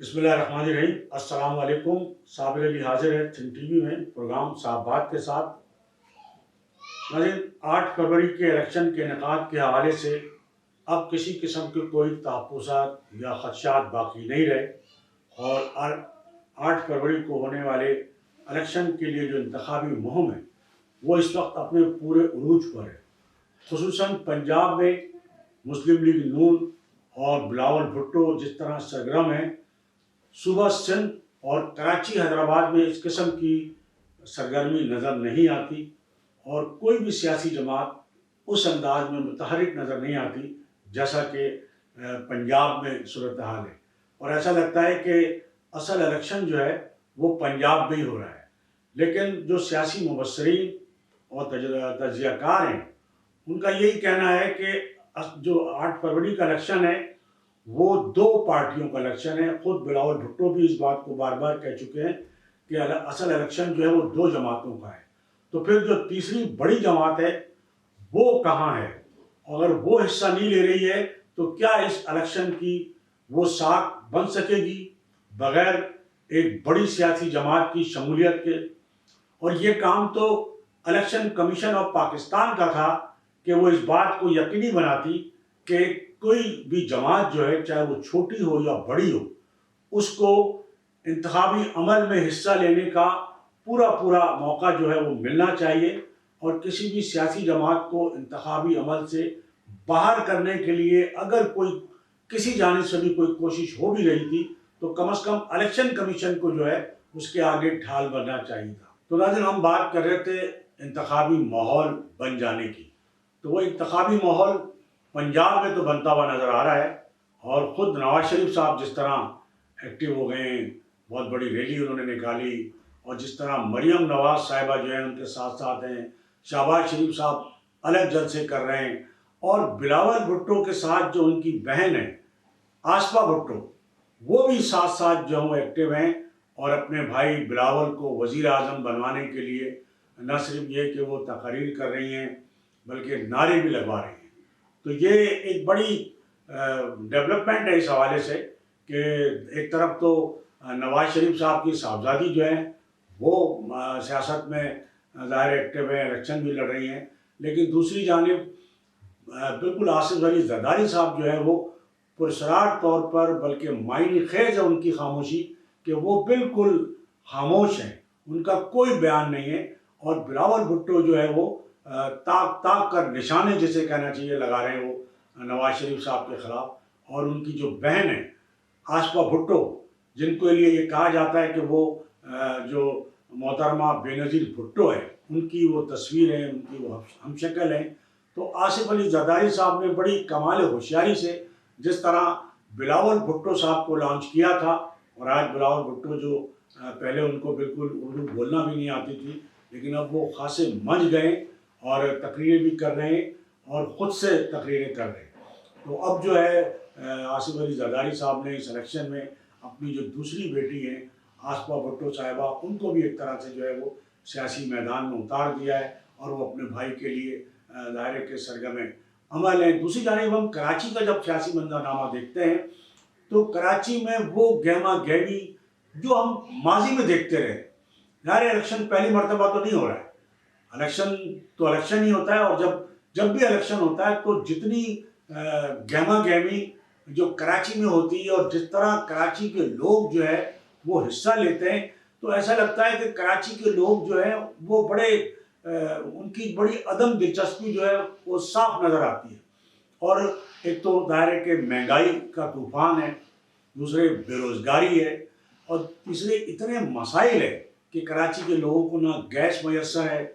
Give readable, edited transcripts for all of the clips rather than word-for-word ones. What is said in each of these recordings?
بسم اللہ الرحمن الرحیم۔ السلام علیکم۔ صابر علی حاضر ہے تھن ٹی وی میں پروگرام صاحب بات کے ساتھ۔ ناظرین، 8 فروری کے الیکشن کے انعقاد کے حوالے سے اب کسی قسم کے کوئی تحفظات یا خدشات باقی نہیں رہے، اور 8 فروری کو ہونے والے الیکشن کے لیے جو انتخابی مہم ہے وہ اس وقت اپنے پورے عروج پر ہے۔ خصوصاً پنجاب میں مسلم لیگ نون اور بلاول بھٹو جس طرح سرگرم ہیں، صوبہ سندھ اور کراچی حیدرآباد میں اس قسم کی سرگرمی نظر نہیں آتی، اور کوئی بھی سیاسی جماعت اس انداز میں متحرک نظر نہیں آتی جیسا کہ پنجاب میں صورتحال ہے۔ اور ایسا لگتا ہے کہ اصل الیکشن جو ہے وہ پنجاب میں ہی ہو رہا ہے، لیکن جو سیاسی مبصرین اور تجزیہ کار ہیں ان کا یہی کہنا ہے کہ جو 8 فروری کا الیکشن ہے وہ 2 پارٹیوں کا الیکشن ہے۔ خود بلاول بھٹو بھی اس بات کو بار بار کہہ چکے ہیں کہ اصل الیکشن جو ہے وہ 2 جماعتوں کا ہے۔ تو پھر جو تیسری بڑی جماعت ہے وہ کہاں ہے؟ اگر وہ حصہ نہیں لے رہی ہے تو کیا اس الیکشن کی وہ ساکھ بن سکے گی بغیر ایک بڑی سیاسی جماعت کی شمولیت کے؟ اور یہ کام تو الیکشن کمیشن آف پاکستان کا تھا کہ وہ اس بات کو یقینی بناتی کہ کوئی بھی جماعت جو ہے، چاہے وہ چھوٹی ہو یا بڑی ہو، اس کو انتخابی عمل میں حصہ لینے کا پورا موقع جو ہے وہ ملنا چاہیے، اور کسی بھی سیاسی جماعت کو انتخابی عمل سے باہر کرنے کے لیے اگر کوئی کسی جانب سے بھی کوئی کوشش ہو بھی رہی تھی تو کم از کم الیکشن کمیشن کو جو ہے اس کے آگے ڈھال بننا چاہیے تھا۔ تو ناظرین، ہم بات کر رہے تھے انتخابی ماحول بن جانے کی، تو وہ انتخابی ماحول پنجاب میں تو بنتا ہوا نظر آ رہا ہے، اور خود نواز شریف صاحب جس طرح ایکٹیو ہو گئے ہیں، بہت بڑی ریلی انہوں نے نکالی، اور جس طرح مریم نواز صاحبہ جو ہیں ان کے ساتھ ساتھ ہیں، شہباز شریف صاحب الگ جلسے کر رہے ہیں، اور بلاول بھٹو کے ساتھ جو ان کی بہن ہے آصفہ بھٹو، وہ بھی ساتھ ساتھ جو ہیں ایکٹیو ہیں، اور اپنے بھائی بلاول کو وزیر اعظم بنوانے کے لیے نہ صرف یہ کہ وہ تقاریر کر رہی ہیں بلکہ نعرے بھی لگوا رہی ہیں۔ تو یہ ایک بڑی ڈیولپمنٹ ہے اس حوالے سے کہ ایک طرف تو نواز شریف صاحب کی صاحبزادی جو ہے وہ سیاست میں ظاہر ایکٹیو ہیں، الیکشن بھی لڑ رہی ہیں، لیکن دوسری جانب بالکل آصف علی زرداری صاحب جو ہے وہ پرسرار طور پر، بلکہ معنی خیز ہے ان کی خاموشی کہ وہ بالکل خاموش ہیں، ان کا کوئی بیان نہیں ہے، اور بلاول بھٹو جو ہے وہ تاک تاک کر نشانے جسے کہنا چاہیے لگا رہے ہیں وہ نواز شریف صاحب کے خلاف۔ اور ان کی جو بہن ہے آصفہ بھٹو، جن کے لیے یہ کہا جاتا ہے کہ وہ جو محترمہ بے نظیر بھٹو ہے ان کی وہ تصویر ہے، ان کی وہ ہم شکل ہیں، تو آصف علی زرداری صاحب نے بڑی کمال ہوشیاری سے جس طرح بلاول بھٹو صاحب کو لانچ کیا تھا، اور آج بلاول بھٹو جو پہلے ان کو بالکل اردو بولنا بھی نہیں آتی تھی، لیکن اب وہ خاصے منج گئے اور تقریریں بھی کر رہے ہیں اور خود سے تقریریں کر رہے ہیں۔ تو اب جو ہے آصف علی زرداری صاحب نے اس الیکشن میں اپنی جو دوسری بیٹی ہیں آصفہ بھٹو صاحبہ، ان کو بھی ایک طرح سے جو ہے وہ سیاسی میدان میں اتار دیا ہے، اور وہ اپنے بھائی کے لیے ظاہر کے سرگرم عمل ہیں۔ دوسری جانب ہم کراچی کا جب سیاسی منظرنامہ دیکھتے ہیں تو کراچی میں وہ گہما گہمی جو ہم ماضی میں دیکھتے رہے، ظاہر الیکشن پہلی مرتبہ تو نہیں ہو رہا ہے، الیکشن تو الیکشن ہی ہوتا ہے، اور جب بھی الیکشن ہوتا ہے تو جتنی گہما گہمی جو کراچی میں ہوتی ہے اور جس طرح کراچی کے لوگ جو ہے وہ حصہ لیتے ہیں، تو ایسا لگتا ہے کہ کراچی کے لوگ جو ہیں وہ بڑے ان کی بڑی عدم دلچسپی جو ہے وہ صاف نظر آتی ہے۔ اور ایک تو ظاہر ہے کہ مہنگائی کا طوفان ہے، دوسرے بے روزگاری ہے، اور تیسرے اتنے مسائل ہیں کہ کراچی کے لوگوں کو نہ گیس میسر ہے،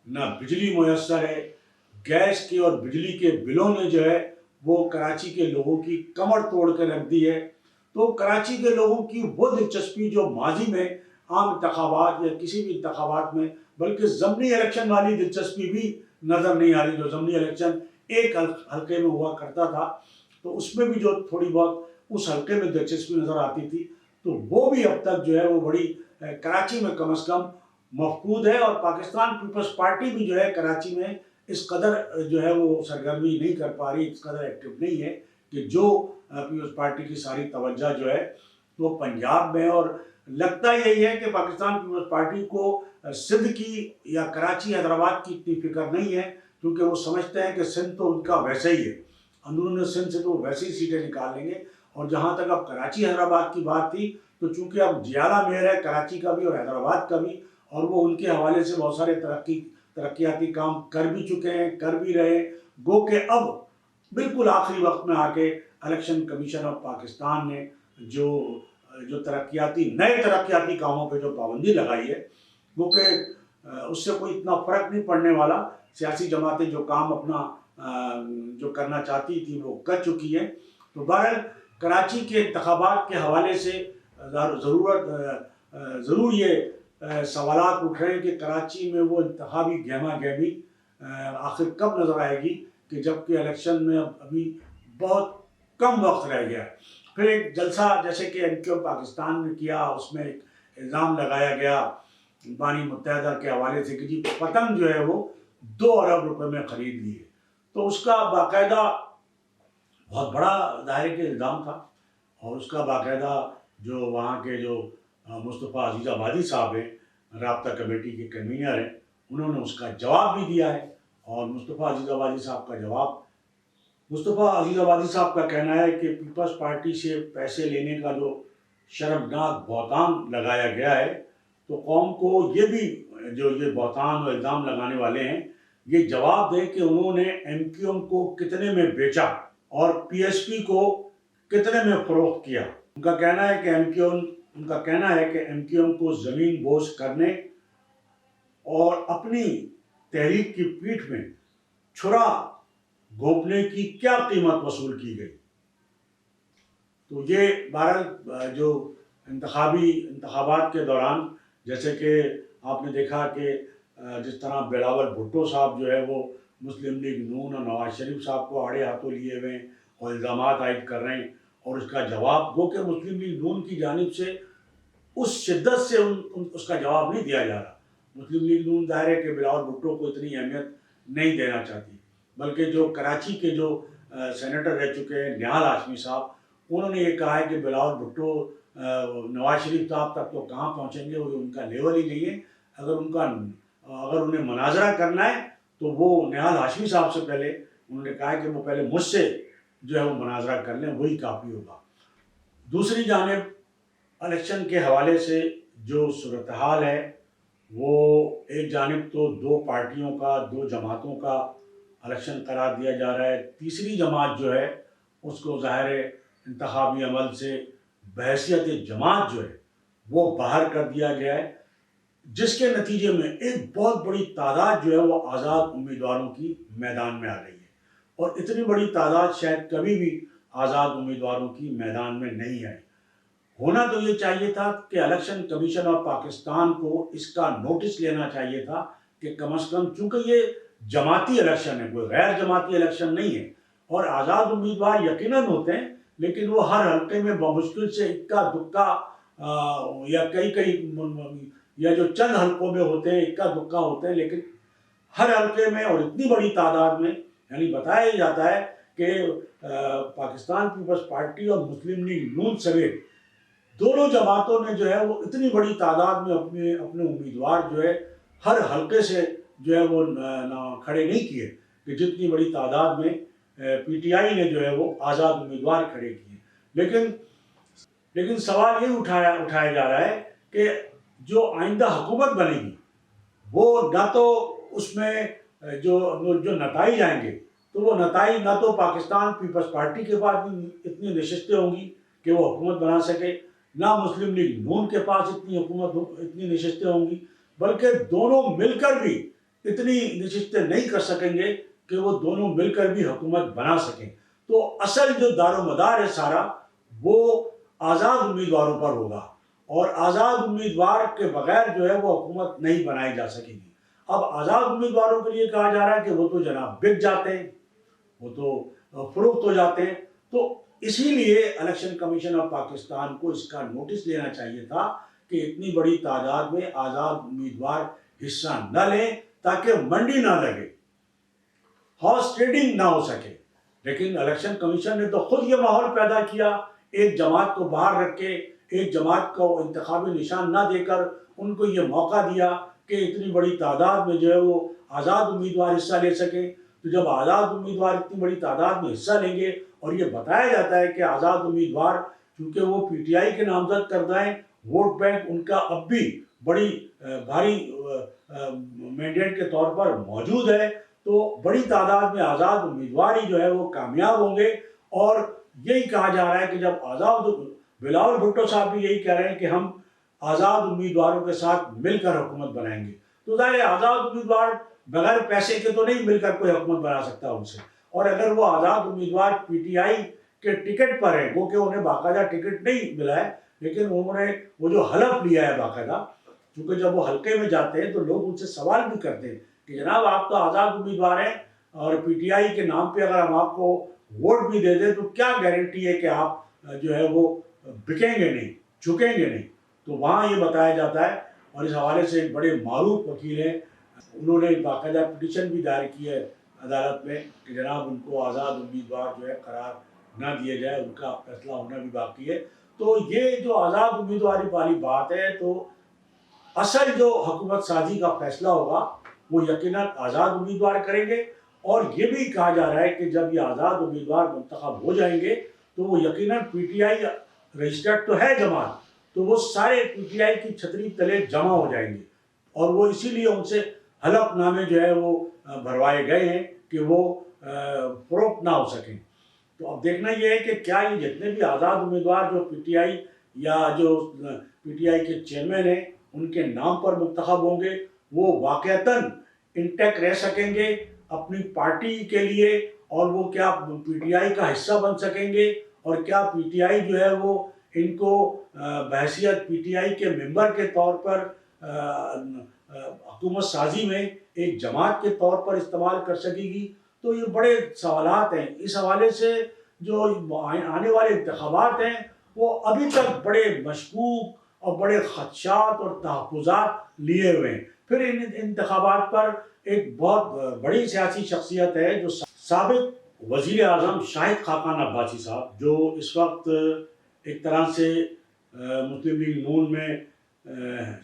نہ بجلی میسر ہے۔ گیس کے اور بجلی کے بلوں نے جو ہے وہ کراچی کے لوگوں کی کمر توڑ کے رکھ دی ہے۔ تو کراچی کے لوگوں کی وہ دلچسپی جو ماضی میں عام انتخابات یا کسی بھی انتخابات میں، بلکہ ضمنی الیکشن والی دلچسپی بھی نظر نہیں آ رہی، جو ضمنی الیکشن ایک حلقے میں ہوا کرتا تھا تو اس میں بھی جو تھوڑی بہت اس حلقے میں دلچسپی نظر آتی تھی، تو وہ بھی اب تک جو ہے وہ بڑی کراچی میں کم از کم مفقود ہے۔ اور پاکستان پیپلز پارٹی بھی جو ہے کراچی میں اس قدر جو ہے وہ سرگرمی نہیں کر پا رہی، اس قدر ایکٹیو نہیں ہے کہ جو پیپلز پارٹی کی ساری توجہ جو ہے وہ پنجاب میں، اور لگتا یہی ہے کہ پاکستان پیپلز پارٹی کو سندھ کی یا کراچی حیدرآباد کی اتنی فکر نہیں ہے، کیونکہ وہ سمجھتے ہیں کہ سندھ تو ان کا ویسے ہی ہے، اندرون سندھ سے تو ویسے ہی سیٹیں نکال لیں گے. اور جہاں تک اب کراچی حیدرآباد کی بات تھی، تو چونکہ اب جیالہ میئر ہے کراچی کا بھی اور حیدرآباد کا بھی، اور وہ ان کے حوالے سے بہت سارے ترقیاتی کام کر بھی چکے ہیں، کر بھی رہے، گو کہ اب بالکل آخری وقت میں آ کے الیکشن کمیشن آف پاکستان نے جو نئے ترقیاتی کاموں پہ جو پابندی لگائی ہے، وہ کہ اس سے کوئی اتنا فرق نہیں پڑنے والا. سیاسی جماعتیں جو کام اپنا جو کرنا چاہتی تھی وہ کر چکی ہیں. تو بہرحال کراچی کے انتخابات کے حوالے سے ضرور یہ سوالات اٹھ رہے ہیں کہ کراچی میں وہ انتخابی گہما گہمی آخر کب نظر آئے گی، کہ جب کہ الیکشن میں ابھی بہت کم وقت رہ گیا. پھر ایک جلسہ جیسے کہ MKO پاکستان نے کیا، اس میں ایک الزام لگایا گیا بانی متحدہ کے حوالے سے کہ جی پتنگ جو ہے وہ 2 ارب روپے میں خرید لی ہے. تو اس کا باقاعدہ بہت بڑا ظاہر کے الزام تھا، اور اس کا باقاعدہ جو وہاں کے جو مصطفیٰ عزیز آبادی صاحب ہیں، رابطہ کمیٹی کے کنوینر ہیں، انہوں نے اس کا جواب بھی دیا ہے. اور مصطفیٰ عزیز آبادی صاحب کا کہنا ہے کہ پیپلز پارٹی سے پیسے لینے کا جو شرمناک بہتان لگایا گیا ہے، تو قوم کو یہ بھی جو یہ بہتان و الزام لگانے والے ہیں یہ جواب دیں کہ انہوں نے MQM کو کتنے میں بیچا اور PSP کو کتنے میں فروخت کیا. ان کا کہنا ہے کہ MQM کو زمین بوس کرنے اور اپنی تحریک کی پیٹھ میں چھرا گھونپنے کی کیا قیمت وصول کی گئی. تو یہ بہرحال جو انتخابات کے دوران، جیسے کہ آپ نے دیکھا کہ جس طرح بلاول بھٹو صاحب جو ہے وہ مسلم لیگ نون اور نواز شریف صاحب کو آڑے ہاتھوں لیے ہوئے اور الزامات عائد کر رہے ہیں، اور اس کا جواب گو کہ مسلم لیگ نون کی جانب سے اس شدت سے اس کا جواب نہیں دیا جا رہا. مسلم لیگ نون ظاہر ہے کہ بلاول بھٹو کو اتنی اہمیت نہیں دینا چاہتی، بلکہ جو کراچی کے جو سینیٹر رہ چکے ہیں نہال ہاشمی صاحب، انہوں نے یہ کہا ہے کہ بلاول بھٹو نواز شریف صاحب تک تو کہاں پہنچیں گے، وہ ان کا لیول ہی نہیں ہے. اگر انہیں مناظرہ کرنا ہے تو وہ نہال ہاشمی صاحب سے پہلے انہوں نے کہا ہے کہ وہ پہلے مجھ سے جو ہے وہ مناظرہ کر لیں، وہی کافی ہوگا. دوسری جانب الیکشن کے حوالے سے جو صورتحال ہے وہ ایک جانب تو 2 پارٹیوں کا 2 جماعتوں کا الیکشن قرار دیا جا رہا ہے، تیسری جماعت جو ہے اس کو ظاہر انتخابی عمل سے بحیثیت جماعت جو ہے وہ باہر کر دیا گیا ہے، جس کے نتیجے میں ایک بہت بڑی تعداد جو ہے وہ آزاد امیدواروں کی میدان میں آ گئی ہے. اور اتنی بڑی تعداد شاید کبھی بھی آزاد امیدواروں کی میدان میں نہیں آئی. ہونا تو یہ چاہیے تھا کہ الیکشن کمیشن آف پاکستان کو اس کا نوٹس لینا چاہیے تھا کہ کم از کم، چونکہ یہ جماعتی الیکشن ہے، کوئی غیر جماعتی الیکشن نہیں ہے، اور آزاد امیدوار یقیناً ہوتے ہیں، لیکن وہ ہر حلقے میں بمشکل سے اکا دکا یا یا جو چند حلقوں میں ہوتے ہیں اکا دکا ہوتے ہیں، لیکن ہر حلقے میں اور اتنی بڑی تعداد میں، یعنی بتایا جاتا ہے کہ پاکستان پیپلز پارٹی اور مسلم لیگ نون سمیت دونوں جماعتوں نے جو ہے وہ اتنی بڑی تعداد میں اپنے امیدوار جو ہے ہر حلقے سے جو ہے وہ کھڑے نہیں کیے کہ جتنی بڑی تعداد میں PTI نے جو ہے وہ آزاد امیدوار کھڑے کیے. لیکن سوال یہ اٹھایا جا رہا ہے کہ جو آئندہ حکومت بنے گی وہ نہ تو اس میں جو نتائج آئیں گے، تو وہ نتائج نہ تو پاکستان پیپلز پارٹی کے پاس اتنی نشستیں ہوں گی کہ وہ حکومت بنا سکے، نہ مسلم لیگ نون کے پاس اتنی نشستیں ہوں گی، بلکہ دونوں مل کر بھی اتنی نشستیں نہیں کر سکیں گے کہ وہ دونوں مل کر بھی حکومت بنا سکیں. تو اصل جو دار و مدار ہے سارا وہ آزاد امیدواروں پر ہوگا، اور آزاد امیدوار کے بغیر جو ہے وہ حکومت نہیں بنائی جا سکے گی. اب آزاد امیدواروں کے لیے کہا جا رہا ہے کہ وہ تو جناب بک جاتے ہیں، وہ تو فروخت ہو جاتے ہیں. تو اسی لیے الیکشن کمیشن آف پاکستان کو اس کا نوٹس لینا چاہیے تھا کہ اتنی بڑی تعداد میں آزاد امیدوار حصہ نہ لیں تاکہ منڈی نہ لگے، ہارس ٹریڈنگ نہ ہو سکے. لیکن الیکشن کمیشن نے تو خود یہ ماحول پیدا کیا، ایک جماعت کو باہر رکھ کے ایک جماعت کو انتخابی نشان نہ دے کر ان کو یہ موقع دیا کہ اتنی بڑی تعداد میں جو ہے وہ آزاد امیدوار حصہ لے سکیں. تو جب آزاد امیدوار اتنی بڑی تعداد میں حصہ لیں گے اور یہ بتایا جاتا ہے کہ آزاد امیدوار چونکہ وہ پی ٹی آئی کے نامزد کردہ ہیں، ووٹ بینک ان کا اب بھی بڑی بھاری مینڈیٹ کے طور پر موجود ہے، تو بڑی تعداد میں آزاد امیدوار ہی جو ہے وہ کامیاب ہوں گے. اور یہی کہا جا رہا ہے کہ جب آزاد بلاول بھٹو صاحب بھی یہی کہہ رہے ہیں کہ ہم آزاد امیدواروں کے ساتھ مل کر حکومت بنائیں گے. تو ظاہر ہے آزاد امیدوار بغیر پیسے کے تو نہیں مل کر کوئی حکومت بنا سکتا ان سے. اور اگر وہ آزاد امیدوار پی ٹی آئی کے ٹکٹ پر ہیں، وہ کہ انہیں باقاعدہ ٹکٹ نہیں ملا ہے، لیکن انہوں نے وہ جو حلف لیا ہے باقاعدہ، کیونکہ جب وہ حلقے میں جاتے ہیں تو لوگ ان سے سوال بھی کرتے ہیں کہ جناب آپ تو آزاد امیدوار ہیں اور پی ٹی آئی کے نام پہ اگر ہم آپ کو ووٹ بھی دے دیں تو کیا گارنٹی ہے کہ آپ جو ہے وہ بکیں گے نہیں، جھکیں گے نہیں. تو وہاں یہ بتایا جاتا ہے. اور اس حوالے سے ایک بڑے معروف وکیل ہیں، انہوں نے باقاعدہ پٹیشن بھی دائر کی ہے عدالت میں کہ جناب ان کو آزاد امیدوار جو ہے قرار نہ دیا جائے، ان کا فیصلہ ہونا بھی باقی ہے. تو یہ جو آزاد امیدواری والی بات ہے، تو اصل جو حکومت سازی کا فیصلہ ہوگا وہ یقیناً آزاد امیدوار کریں گے. اور یہ بھی کہا جا رہا ہے کہ جب یہ آزاد امیدوار منتخب ہو جائیں گے تو وہ یقیناً پی ٹی آئی رجسٹرڈ تو ہے جماعت، تو وہ سارے پی ٹی آئی کی چھتری تلے جمع ہو جائیں گے. اور وہ اسی لیے ان سے حلف نامے جو ہے وہ بھروائے گئے ہیں کہ وہ فروخت نہ ہو سکیں. تو اب دیکھنا یہ ہے کہ کیا یہ جتنے بھی آزاد امیدوار جو پی ٹی آئی یا جو پی ٹی آئی کے چیئرمین ہیں ان کے نام پر منتخب ہوں گے، وہ واقعتاً انٹیکٹ رہ سکیں گے اپنی پارٹی کے لیے، اور وہ کیا پی ٹی آئی کا حصہ بن سکیں گے، اور کیا پی ٹی آئی جو ہے وہ ان کو بحیثیت پی ٹی آئی کے ممبر کے طور پر حکومت سازی میں ایک جماعت کے طور پر استعمال کر سکے گی. تو یہ بڑے سوالات ہیں. اس حوالے سے جو آنے والے انتخابات ہیں وہ ابھی تک بڑے مشکوک اور بڑے خدشات اور تحفظات لیے ہوئے ہیں. پھر ان انتخابات پر ایک بہت بڑی سیاسی شخصیت ہے جو سابق وزیر اعظم شاہد خاقان عباسی صاحب، جو اس وقت ایک طرح سے مسلم لیگ نون میں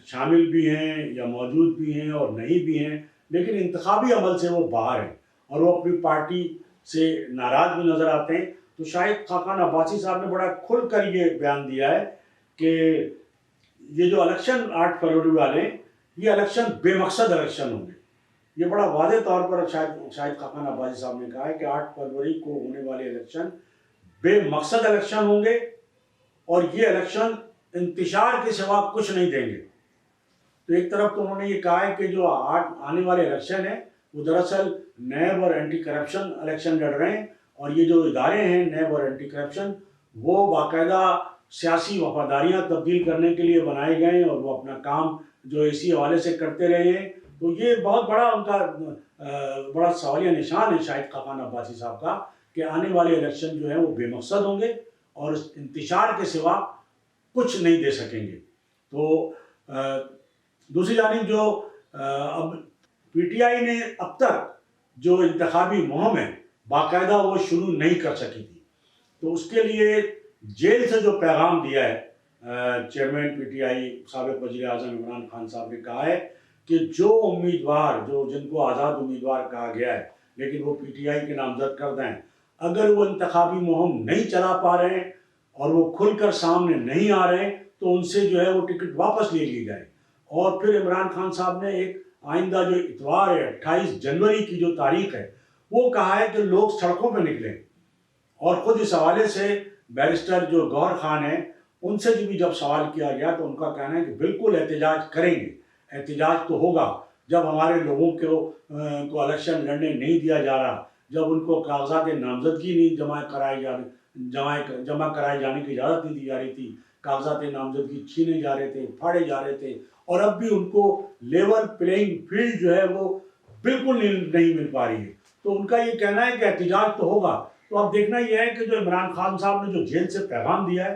شامل بھی ہیں یا موجود بھی ہیں اور نہیں بھی ہیں، لیکن انتخابی عمل سے وہ باہر ہیں اور وہ اپنی پارٹی سے ناراض بھی نظر آتے ہیں. تو شاہد خاقان عباسی صاحب نے بڑا کھل کر یہ بیان دیا ہے کہ یہ جو الیکشن 8 فروری والے ہیں یہ الیکشن بے مقصد الیکشن ہوں گے. یہ بڑا واضح طور پر شاہد خاقان عباسی صاحب نے کہا ہے کہ 8 فروری کو ہونے والے الیکشن بے مقصد الیکشن ہوں گے اور یہ الیکشن انتشار کے سوا کچھ نہیں دیں گے. تو ایک طرف تو انہوں نے یہ کہا ہے کہ جو آنے والے الیکشن ہیں وہ دراصل نیب اور اینٹی کرپشن الیکشن لڑ رہے ہیں، اور یہ جو ادارے ہیں نیب اور اینٹی کرپشن وہ باقاعدہ سیاسی وفاداریاں تبدیل کرنے کے لیے بنائے گئے ہیں اور وہ اپنا کام جو اسی حوالے سے کرتے رہے ہیں. تو یہ بہت بڑا ان کا بڑا سوالیہ نشان ہے شاہد خاقان عباسی صاحب کا کہ آنے والے الیکشن جو ہیں وہ بے مقصد ہوں گے اور انتشار کے سوا کچھ نہیں دے سکیں گے. تو دوسری جانب جو اب پی ٹی آئی نے اب تک جو انتخابی مہم ہے باقاعدہ وہ شروع نہیں کر سکی تھی، تو اس کے لیے جیل سے جو پیغام دیا ہے چیئرمین پی ٹی آئی سابق وزیر اعظم عمران خان صاحب نے کہا ہے کہ جو امیدوار جن کو آزاد امیدوار کہا گیا ہے لیکن وہ پی ٹی آئی کے نامزد کردہ ہیں، اگر وہ انتخابی مہم نہیں چلا پا رہے ہیں اور وہ کھل کر سامنے نہیں آ رہے ہیں تو ان سے جو ہے وہ ٹکٹ واپس لے لی جائے. اور پھر عمران خان صاحب نے ایک آئندہ جو اتوار ہے 28 جنوری کی جو تاریخ ہے وہ کہا ہے کہ لوگ سڑکوں پہ نکلیں. اور خود اس حوالے سے بیرسٹر جو گوہر خان ہیں ان سے بھی جب سوال کیا گیا تو ان کا کہنا ہے کہ بالکل احتجاج کریں گے. احتجاج تو ہوگا جب ہمارے لوگوں کو الیکشن لڑنے نہیں دیا جا رہا، جب ان کو کاغذات نامزدگی نہیں جمع کرائے جانے کی اجازت نہیں دی جا رہی تھی، کاغذات نامزدگی چھینے جا رہے تھے، پھاڑے جا رہے تھے، اور اب بھی ان کو لیول پلینگ فیلڈ جو ہے وہ بالکل نہیں مل پا رہی ہے. تو ان کا یہ کہنا ہے کہ احتجاج تو ہوگا. تو اب دیکھنا یہ ہے کہ جو عمران خان صاحب نے جو جیل سے پیغام دیا ہے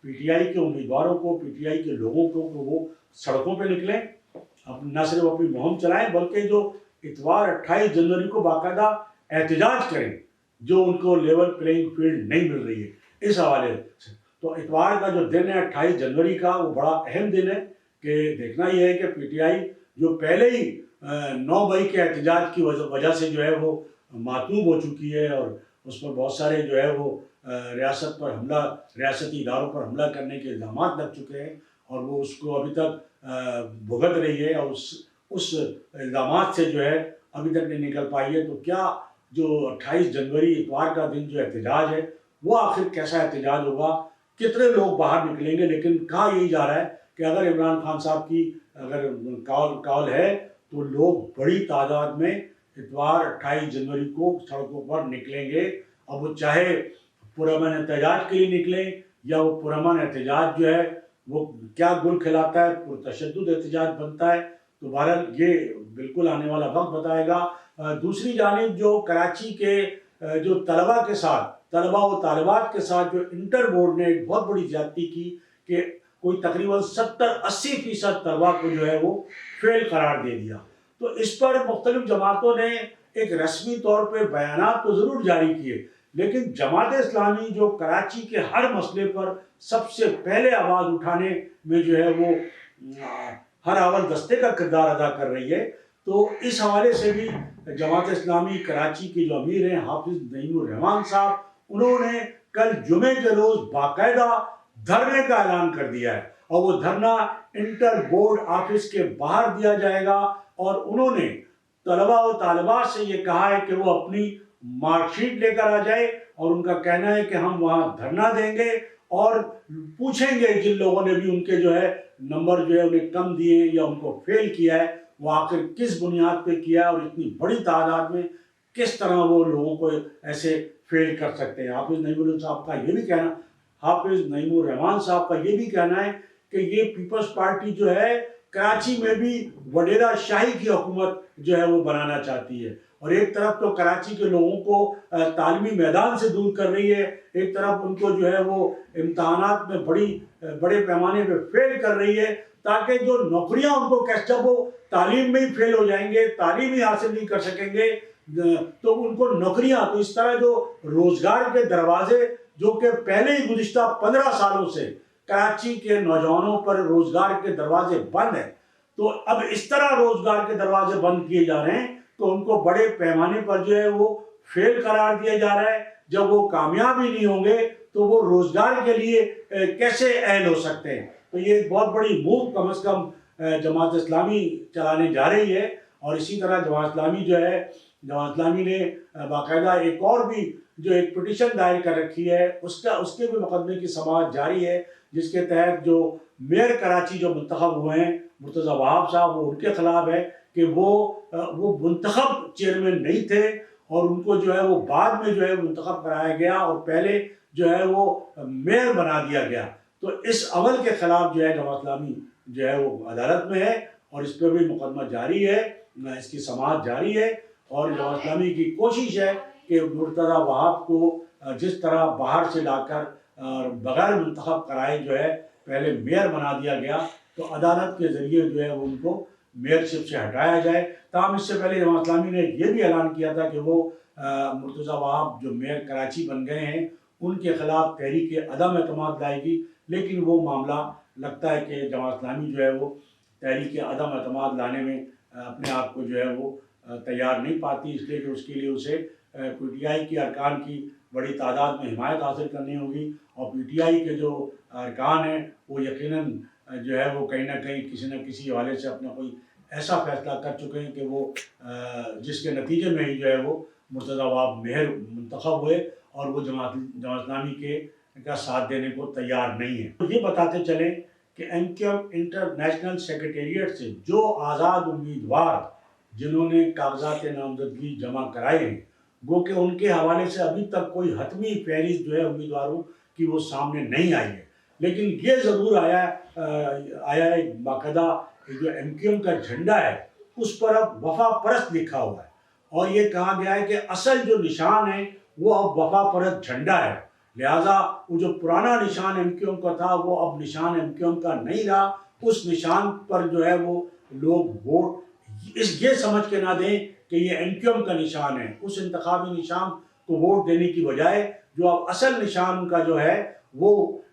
پی ٹی آئی کے امیدواروں کو، پی ٹی آئی کے لوگوں کو کہ وہ سڑکوں پہ نکلیں، نہ صرف اپنی مہم چلائیں بلکہ جو اتوار 28 جنوری کو باقاعدہ احتجاج کریں جو ان کو لیول پلینگ فیلڈ نہیں مل رہی ہے اس حوالے سے. تو اتوار کا جو دن ہے 28 جنوری کا وہ بڑا اہم دن ہے کہ دیکھنا یہ ہے کہ پی ٹی آئی جو پہلے ہی 9 مئی کے احتجاج کی وجہ سے جو ہے وہ معطوب ہو چکی ہے اور اس پر بہت سارے جو ہے وہ ریاستی اداروں پر حملہ کرنے کے الزامات لگ چکے ہیں اور وہ اس کو ابھی تک بھگت رہی ہے اور اس الزامات سے جو ہے ابھی تک نہیں نکل پائی ہے. تو کیا جو 28 جنوری اتوار کا دن جو احتجاج ہے وہ آخر کیسا احتجاج ہوگا, کتنے لوگ باہر نکلیں گے؟ لیکن کہا یہی جا رہا ہے کہ اگر عمران خان صاحب کی اگر کال ہے تو لوگ بڑی تعداد میں اتوار 28 جنوری کو سڑکوں پر نکلیں گے. اب وہ چاہے پرامن احتجاج کے لیے نکلیں یا وہ پرامن احتجاج جو ہے وہ کیا گل کھلاتا ہے, پرتشدد احتجاج بنتا ہے, تو بہرحال یہ بالکل آنے والا وقت بتائے گا. دوسری جانب جو کراچی کے جو طلبہ و طالبات کے ساتھ جو انٹر بورڈ نے ایک بہت بڑی زیادتی کی کہ کوئی تقریباً 70-80% طلبہ کو جو ہے وہ فیل قرار دے دیا. تو اس پر مختلف جماعتوں نے ایک رسمی طور پہ بیانات تو ضرور جاری کیے, لیکن جماعت اسلامی جو کراچی کے ہر مسئلے پر سب سے پہلے آواز اٹھانے میں جو ہے وہ ہر اول دستے کا کردار ادا کر رہی ہے. تو اس حوالے سے بھی جماعت اسلامی کراچی کے جو امیر ہیں حافظ نعیم الرحمان صاحب, انہوں نے کل جمعے کے روز باقاعدہ دھرنے کا اعلان کر دیا ہے اور وہ دھرنا انٹر بورڈ آفس کے باہر دیا جائے گا. اور انہوں نے طلبہ و طالبات سے یہ کہا ہے کہ وہ اپنی مارک شیٹ لے کر آ جائے اور ان کا کہنا ہے کہ ہم وہاں دھرنا دیں گے اور پوچھیں گے جن لوگوں نے بھی ان کے جو ہے نمبر جو ہے انہیں کم دیے یا ان کو فیل کیا ہے وہ آخر کس بنیاد پہ کیا ہے اور اتنی بڑی تعداد میں کس طرح وہ لوگوں کو ایسے فیل کر سکتے ہیں. حافظ نعیم الرحمان صاحب کا یہ بھی کہنا ہے کہ یہ پیپلز پارٹی جو ہے کراچی میں بھی وڈیرہ شاہی کی حکومت جو ہے وہ بنانا چاہتی ہے اور ایک طرف تو کراچی کے لوگوں کو تعلیمی میدان سے دور کر رہی ہے, ایک طرف ان کو جو ہے وہ امتحانات میں بڑے پیمانے پہ فیل کر رہی ہے تاکہ جو نوکریاں ان کو جب وہ تعلیم میں ہی فیل ہو جائیں گے, تعلیم ہی حاصل نہیں کر سکیں گے تو ان کو نوکریاں, تو اس طرح جو روزگار کے دروازے جو کہ پہلے ہی گزشتہ 15 سالوں سے کراچی کے نوجوانوں پر روزگار کے دروازے بند ہیں, تو اب اس طرح روزگار کے دروازے بند کیے جا رہے ہیں تو ان کو بڑے پیمانے پر جو ہے وہ فیل قرار دیا جا رہا ہے. جب وہ کامیاب ہی نہیں ہوں گے تو وہ روزگار کے لیے کیسے اہل ہو سکتے ہیں؟ تو یہ ایک بہت بڑی موو کم از کم جماعت اسلامی چلانے جا رہی ہے. اور اسی طرح جماعت اسلامی نے باقاعدہ ایک اور بھی جو ایک پٹیشن دائر کر رکھی ہے, اس کے بھی مقدمے کی سماعت جاری ہے, جس کے تحت جو میئر کراچی جو منتخب ہوئے ہیں مرتضیٰ وہاب صاحب, وہ ان کے خلاف ہے کہ وہ منتخب چیئرمین نہیں تھے اور ان کو جو ہے وہ بعد میں جو ہے منتخب کرایا گیا اور پہلے جو ہے وہ میئر بنا دیا گیا. تو اس عمل کے خلاف جو ہے جماعت اسلامی جو ہے وہ عدالت میں ہے اور اس پہ بھی مقدمہ جاری ہے, اس کی سماعت جاری ہے. اور جماعت اسلامی کی کوشش ہے کہ مرتضیٰ وہاب کو جس طرح باہر سے لا کر بغیر منتخب کرائے جو ہے پہلے میئر بنا دیا گیا, تو عدالت کے ذریعے جو ہے وہ ان کو میئر شپ سے ہٹایا جائے. تاہم اس سے پہلے جماعت اسلامی نے یہ بھی اعلان کیا تھا کہ وہ مرتضیٰ وہاب جو میئر کراچی بن گئے ہیں ان کے خلاف تحریک عدم اعتماد لائے گی, لیکن وہ معاملہ لگتا ہے کہ جماعت اسلامی جو ہے وہ تحریک عدم اعتماد لانے میں اپنے آپ کو جو ہے وہ تیار نہیں پاتی, اس لیے کہ اس کے لیے اسے پی ٹی آئی کے ارکان کی بڑی تعداد میں حمایت حاصل کرنی ہوگی اور پی ٹی آئی کے جو ارکان ہیں وہ یقیناً جو ہے وہ کہیں نہ کہیں کسی نہ کسی حوالے سے اپنا کوئی ایسا فیصلہ کر چکے ہیں کہ وہ جس کے نتیجے میں ہی جو ہے وہ مرتضیٰ وہاب میئر منتخب ہوئے اور وہ جماعت اسلامی کا ساتھ دینے کو تیار نہیں ہے. تو یہ بتاتے چلیں کہ MQM انٹرنیشنل سیکریٹریٹ سے جو آزاد امیدوار جنہوں نے کاغذات نامزدگی جمع کرائے ہیں گو کہ ان کے حوالے سے ابھی تک کوئی حتمی فہرست جو ہے امیدواروں کی وہ سامنے نہیں آئی ہے, لیکن یہ ضرور آیا ہے باقاعدہ جو MQM کا جھنڈا ہے اس پر اب وفا پرست لکھا ہوا ہے اور یہ کہا گیا ہے کہ اصل جو نشان ہے وہ اب وفا پرست جھنڈا ہے, لہٰذا وہ جو پرانا نشان MQM کا تھا وہ اب نشان MQM کا نہیں رہا. اس نشان پر جو ہے وہ لوگ ووٹ یہ سمجھ کے نہ دیں کہ یہ MQM کا نشان ہے, اس انتخابی نشان کو ووٹ دینے کی بجائے جو اب اصل نشان کا جو ہے وہ